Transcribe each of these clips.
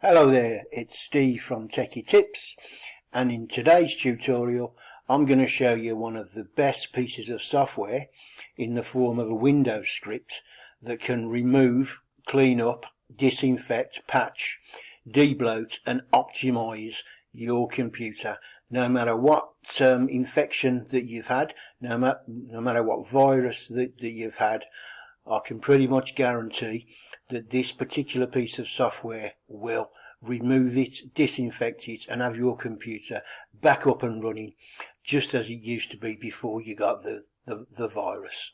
Hello there, it's Steve from Techie Tips, and in today's tutorial I'm going to show you one of the best pieces of software in the form of a Windows script that can remove, clean up, disinfect, patch, debloat and optimize your computer. No matter what infection that you've had, no matter what virus that you've had, I can pretty much guarantee that this particular piece of software will remove it, disinfect it, and have your computer back up and running just as it used to be before you got the virus.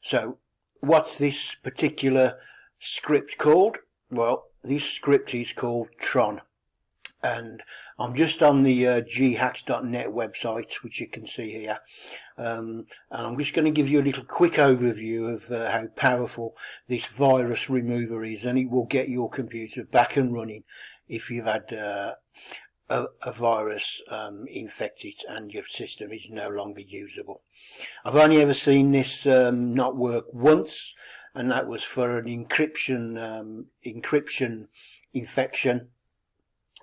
So what's this particular script called? Well, this script is called Tron. And I'm just on the ghacks.net website, which you can see here, and I'm just going to give you a little quick overview of how powerful this virus remover is, and it will get your computer back and running if you've had a virus infect it and your system is no longer usable. I've only ever seen this not work once, and that was for an encryption infection,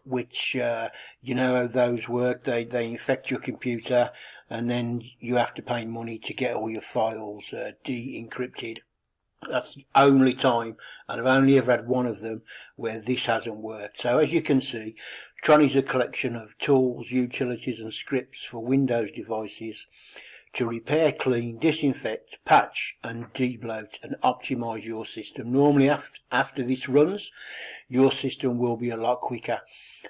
which you know how those work. They infect your computer and then you have to pay money to get all your files de-encrypted. That's the only time, and I've only ever had one of them where this hasn't worked. So as you can see, Tron is a collection of tools, utilities and scripts for Windows devices to repair, clean, disinfect, patch and debloat and optimize your system. Normally after this runs, your system will be a lot quicker.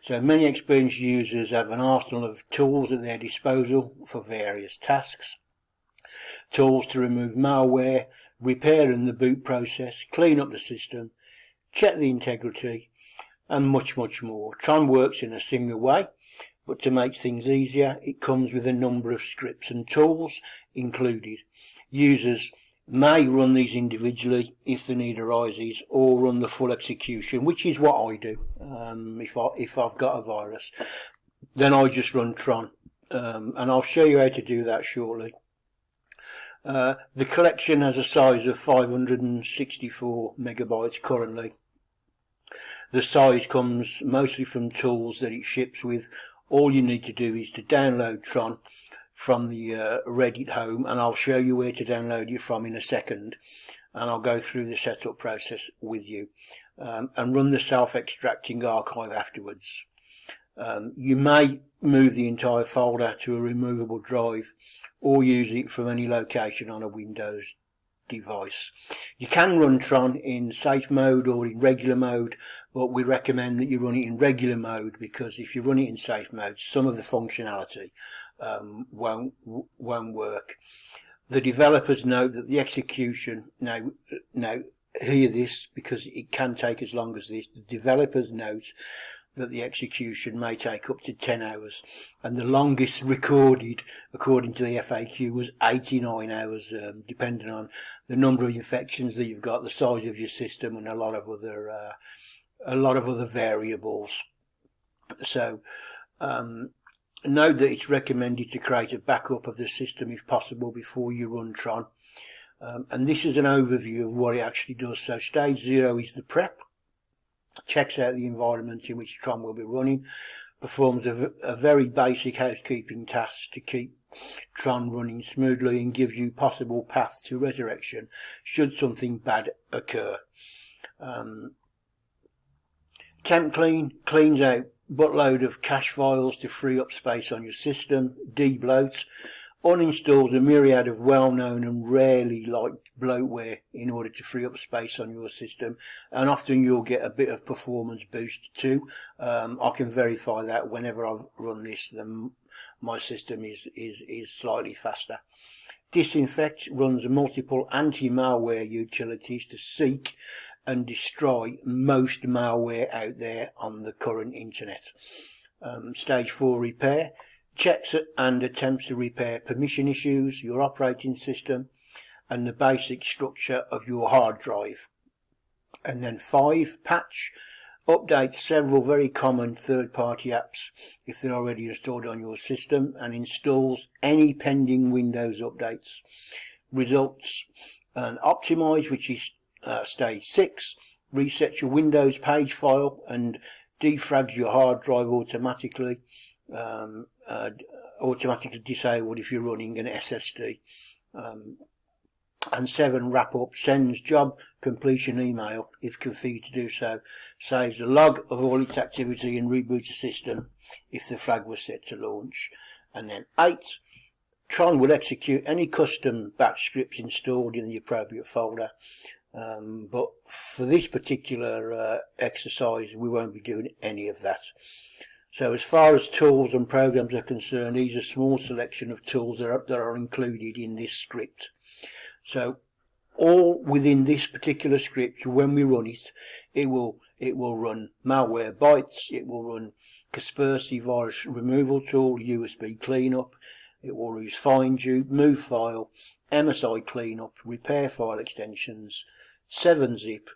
So many experienced users have an arsenal of tools at their disposal for various tasks. Tools to remove malware, repair in the boot process, clean up the system, check the integrity and much more. Tron works in a similar way, but to make things easier, it comes with a number of scripts and tools included. Users may run these individually if the need arises, or run the full execution, which is what I do. If I've got a virus, then I just run Tron, and I'll show you how to do that shortly. The collection has a size of 564 megabytes currently. The size comes mostly from tools that it ships with. All you need to do is to download Tron from the Reddit home, and I'll show you where to download it from in a second, and I'll go through the setup process with you, and run the self-extracting archive afterwards. You may move the entire folder to a removable drive or use it from any location on a Windows device. You can run Tron in safe mode or in regular mode, but we recommend that you run it in regular mode, because if you run it in safe mode, some of the functionality won't work. The developers note that the execution, now hear this because it can take as long as this, the developers note that the execution may take up to 10 hours, and the longest recorded, according to the FAQ, was 89 hours, depending on the number of infections that you've got, the size of your system, and a lot of other variables. So note that it's recommended to create a backup of the system if possible before you run Tron, and this is an overview of what it actually does. So stage 0 is the prep. Checks out the environment in which Tron will be running, performs a very basic housekeeping task to keep Tron running smoothly, and gives you possible path to resurrection should something bad occur. Temp clean cleans out buttload of cache files to free up space on your system. Debloat uninstalls a myriad of well-known and rarely liked bloatware in order to free up space on your system, and often you'll get a bit of performance boost too. I can verify that whenever I've run this, then my system is slightly faster. Disinfect runs multiple anti-malware utilities to seek and destroy most malware out there on the current internet. Stage 4 repair checks and attempts to repair permission issues, your operating system and the basic structure of your hard drive. And then 5, patch, updates several very common third-party apps if they're already installed on your system, and installs any pending Windows updates. Results and optimize, which is stage 6, resets your Windows page file and defrags your hard drive automatically, automatically disabled if you're running an SSD. And 7, wrap up, sends job completion email if configured to do so, saves a log of all its activity and reboots the system if the flag was set to launch. And then 8, Tron will execute any custom batch scripts installed in the appropriate folder. But for this particular exercise, we won't be doing any of that. So as far as tools and programs are concerned, these are a small selection of tools that are included in this script. So all within this particular script, when we run it, it will run Malwarebytes, it will run Kaspersky Virus Removal Tool, USB Cleanup, it will use find, move file, MSI cleanup, repair file extensions, 7-zip,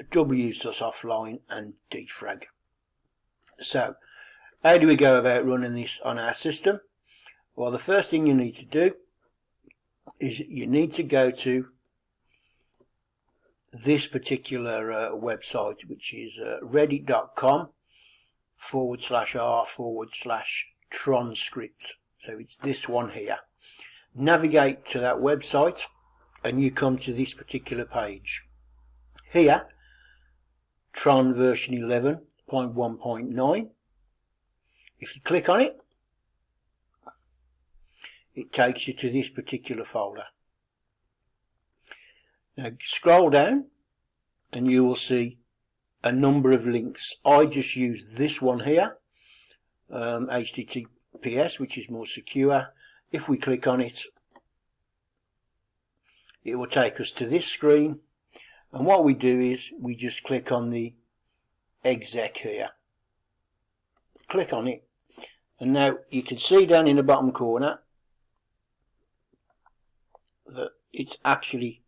wsus offline, and defrag. So, how do we go about running this on our system? Well, the first thing you need to do is you need to go to this particular website, which is reddit.com/r/Tron script. So it's this one here. Navigate to that website and you come to this particular page. Here, Tron version 11.1.9. If you click on it, it takes you to this particular folder. Now scroll down and you will see a number of links. I just use this one here, HTTPS, which is more secure. If we click on it, it will take us to this screen, and what we do is we just click on the exec here. Click on it, and now you can see down in the bottom corner that it's actually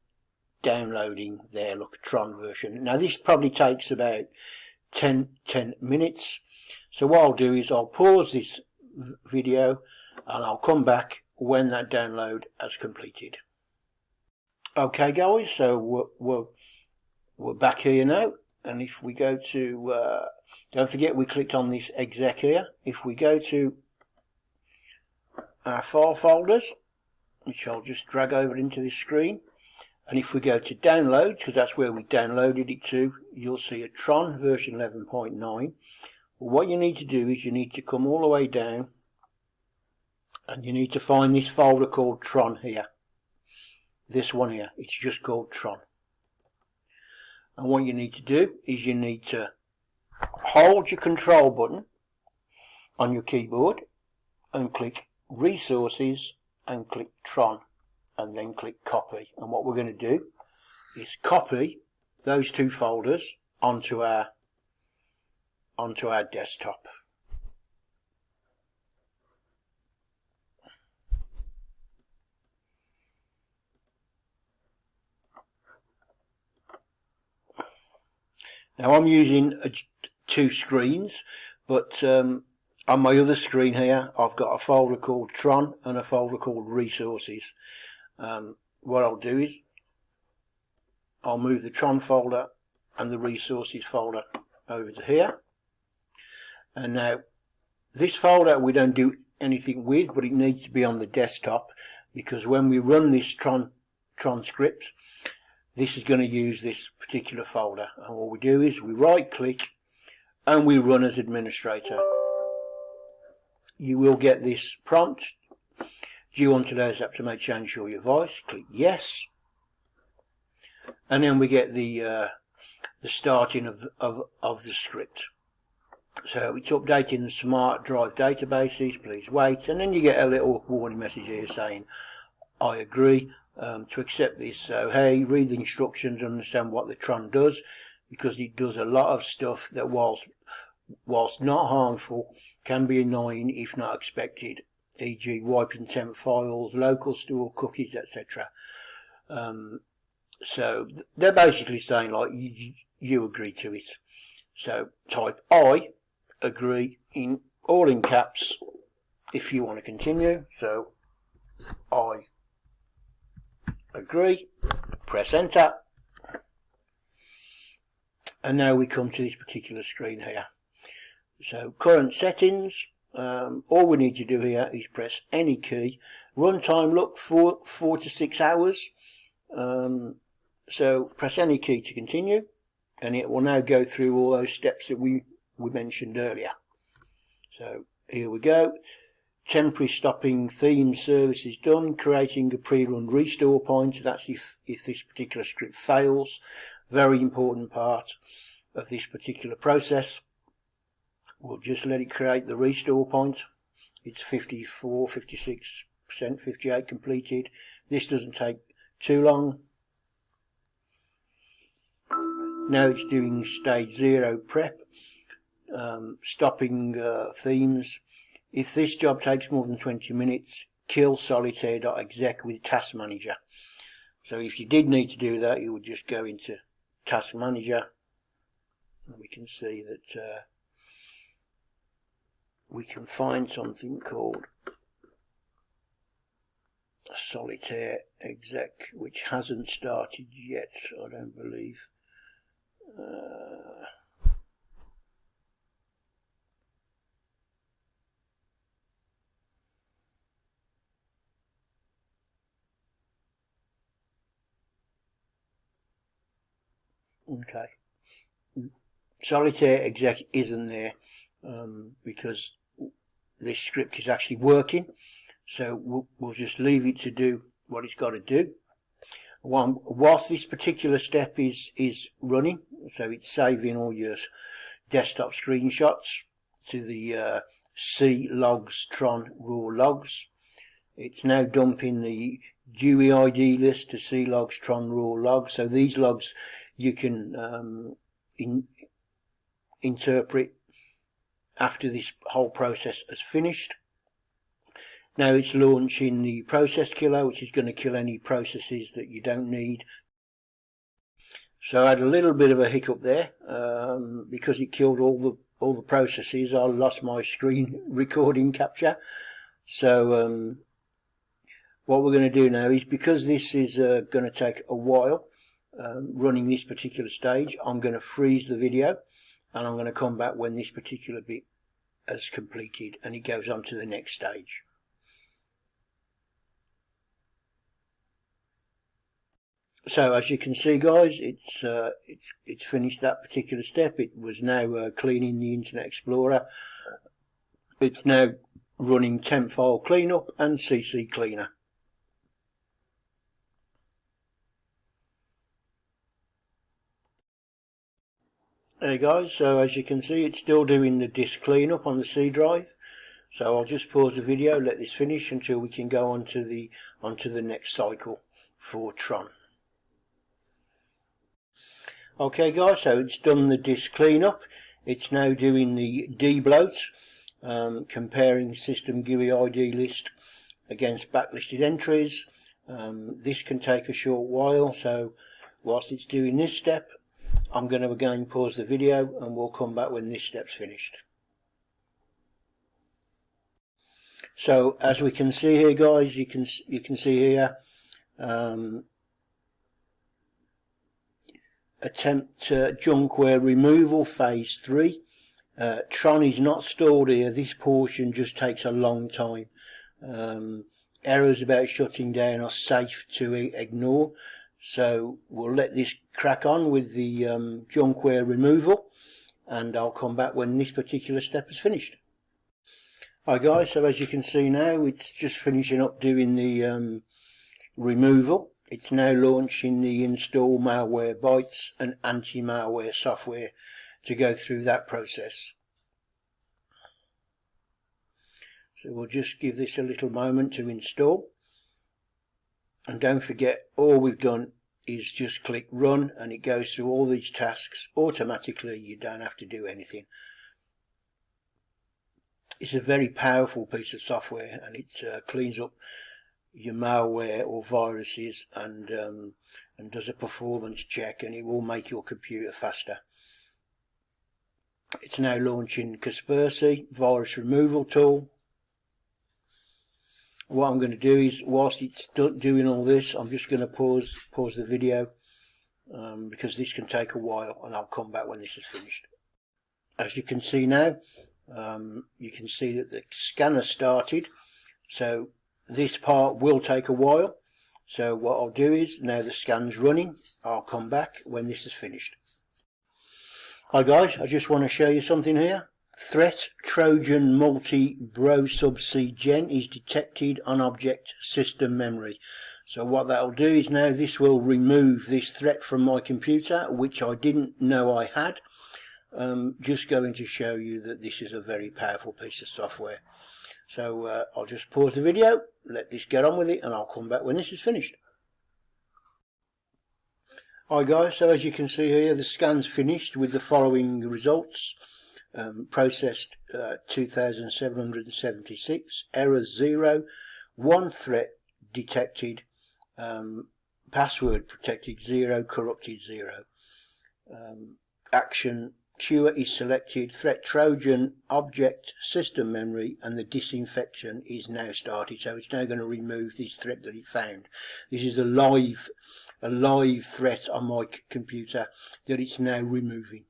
downloading there. Look, Tron version. Now this probably takes about 10 minutes. So what I'll do is I'll pause this video and I'll come back when that download has completed. Okay guys, so we're back here now, and if we go to don't forget we clicked on this exec here. If we go to our file folders, which I'll just drag over into this screen, and if we go to downloads, because that's where we downloaded it to, you'll see a Tron version 11.9. Well, what you need to do is you need to come all the way down and you need to find this folder called Tron here. This one here, it's just called Tron. And what you need to do is you need to hold your control button on your keyboard and click Resources and click Tron, and then click Copy. And what we're going to do is copy those two folders onto our desktop. Now I'm using two screens, but on my other screen here I've got a folder called Tron and a folder called Resources. What I'll do is I'll move the Tron folder and the Resources folder over to here. And now this folder we don't do anything with, but it needs to be on the desktop, because when we run this Tron script, this is going to use this particular folder. And what we do is we right click and we run as administrator. You will get this prompt: do you want today's app to make change to your voice? Click yes. And then we get the starting of the script. So it's updating the smart drive databases, please wait. And then you get a little warning message here saying, I agree to accept this. So hey, read the instructions and understand what the Tron does, because it does a lot of stuff that whilst not harmful, can be annoying if not expected, e.g. wiping temp files, local store cookies, etc. So they're basically saying like you agree to it. So type I agree all in caps if you want to continue. So I agree, press enter, and now we come to this particular screen here. So current settings, all we need to do here is press any key. Runtime look 4 to 6 hours. So press any key to continue, and it will now go through all those steps that we mentioned earlier. So here we go. Temporary stopping theme service is done. Creating a pre-run restore point. That's if this particular script fails. Very important part of this particular process. We'll just let it create the restore point. It's 54, 56%, 58 completed. This doesn't take too long. Now it's doing stage 0 prep, stopping themes. If this job takes more than 20 minutes, kill solitaire.exec with task manager. So if you did need to do that, you would just go into task manager, and we can see that we can find something called solitaire exec, which hasn't started yet, I don't believe. Okay, solitaire exec isn't there because this script is actually working, so we'll just leave it to do what it's got to do. Whilst this particular step is running, so it's saving all your desktop screenshots to the C logs Tron raw logs. It's now dumping the GUI ID list to C logs Tron raw logs. So these logs you can interpret after this whole process has finished. Now it's launching the process killer, which is going to kill any processes that you don't need. So I had a little bit of a hiccup there because it killed all the processes. I lost my screen recording capture. So what we're going to do now is, because this is going to take a while running this particular stage, I'm going to freeze the video, and I'm going to come back when this particular bit has completed and it goes on to the next stage. So as you can see, guys, it's finished that particular step. It was now cleaning the Internet Explorer. It's now running temp file cleanup and CC cleaner. There guys, so as you can see, it's still doing the disk cleanup on the C drive. So I'll just pause the video, let this finish until we can go on to the next cycle for Tron. Okay guys, so it's done the disk cleanup. It's now doing the debloat, comparing system GUI ID list against backlisted entries. This can take a short while, so whilst it's doing this step, I'm going to again pause the video and we'll come back when this step's finished. So as we can see here, guys, you can see here attempt junkware removal phase 3. Tron is not stored here. This portion just takes a long time. Errors about shutting down are safe to ignore, so we'll let this crack on with the junkware removal, and I'll come back when this particular step is finished. Hi guys, so as you can see now, it's just finishing up doing the removal. It's now launching the install Malwarebytes and Anti-Malware software to go through that process. So we'll just give this a little moment to install. And don't forget, all we've done is just click run and it goes through all these tasks automatically. You don't have to do anything. It's a very powerful piece of software, and it cleans up your malware or viruses and does a performance check, and it will make your computer faster. It's now launching Kaspersky virus removal tool. What I'm going to do is, whilst it's doing all this, I'm just going to pause the video because this can take a while, and I'll come back when this is finished. As you can see now, You can see that the scanner started, so this part will take a while. So what I'll do is, now the scan's running, I'll come back when this is finished. Hi guys, I just want to show you something here. Threat Trojan multi-bro subsea gen is detected on object system memory. So what that'll do is, now this will remove this threat from my computer, which I didn't know I had. Just going to show you that this is a very powerful piece of software. So I'll just pause the video, let this get on with it, and I'll come back when this is finished. Hi guys, so as you can see here, the scan's finished with the following results. Processed 2776, errors 0, 1 threat detected, password protected 0, corrupted 0. Action cure is selected, threat Trojan object system memory, and the disinfection is now started. So it's now going to remove this threat that it found. This is a live threat on my computer that it's now removing.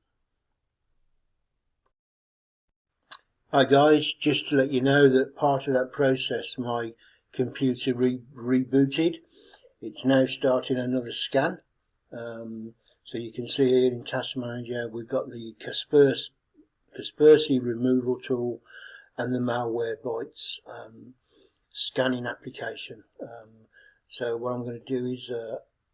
Hi guys, just to let you know that part of that process, my computer rebooted. It's now starting another scan. So you can see here in Task Manager we've got the Kaspersky removal tool and the Malwarebytes scanning application. So what I'm going to do is,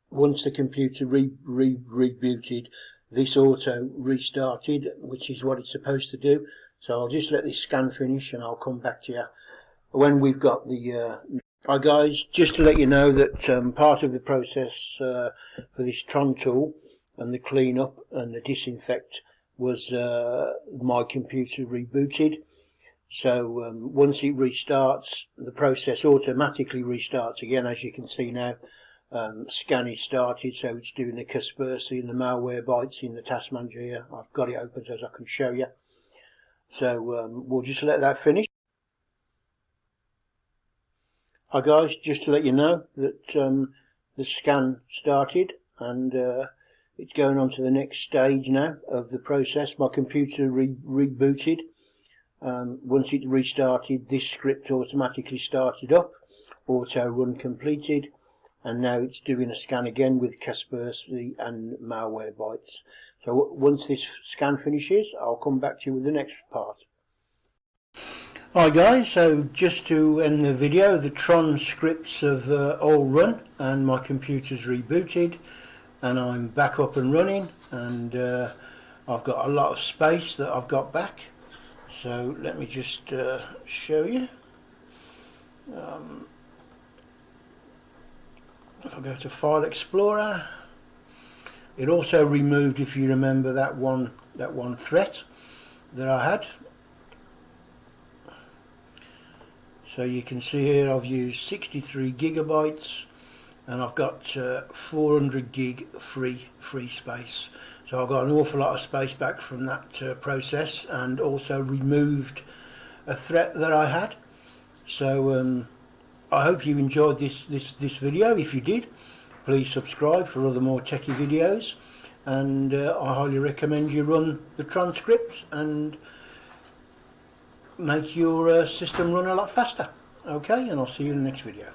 once the computer rebooted, this auto restarted, which is what it's supposed to do. So I'll just let this scan finish and I'll come back to you when we've got the... Hi guys, just to let you know that part of the process for this Tron tool and the cleanup and the disinfect was my computer rebooted. So once it restarts, the process automatically restarts again. As you can see now, scan is started, so it's doing the Kaspersky and the Malwarebytes in the Task Manager here. I've got it open so I can show you. So we'll just let that finish. Hi guys, just to let you know that the scan started, and it's going on to the next stage now of the process. My computer rebooted. Once it restarted, this script automatically started up, auto run completed, and now it's doing a scan again with Kaspersky and Malwarebytes. So once this scan finishes, I'll come back to you with the next part. Hi guys, so just to end the video, the Tron scripts have all run and my computer's rebooted and I'm back up and running, and I've got a lot of space that I've got back. So let me just show you. If I go to File Explorer, it also removed, if you remember, that one threat that I had. So you can see here I've used 63 gigabytes and I've got 400 gig free space. So I've got an awful lot of space back from that process, and also removed a threat that I had. So I hope you enjoyed this video. If you did, please subscribe for other more techie videos, and I highly recommend you run the Tron scripts and make your system run a lot faster. Okay, and I'll see you in the next video.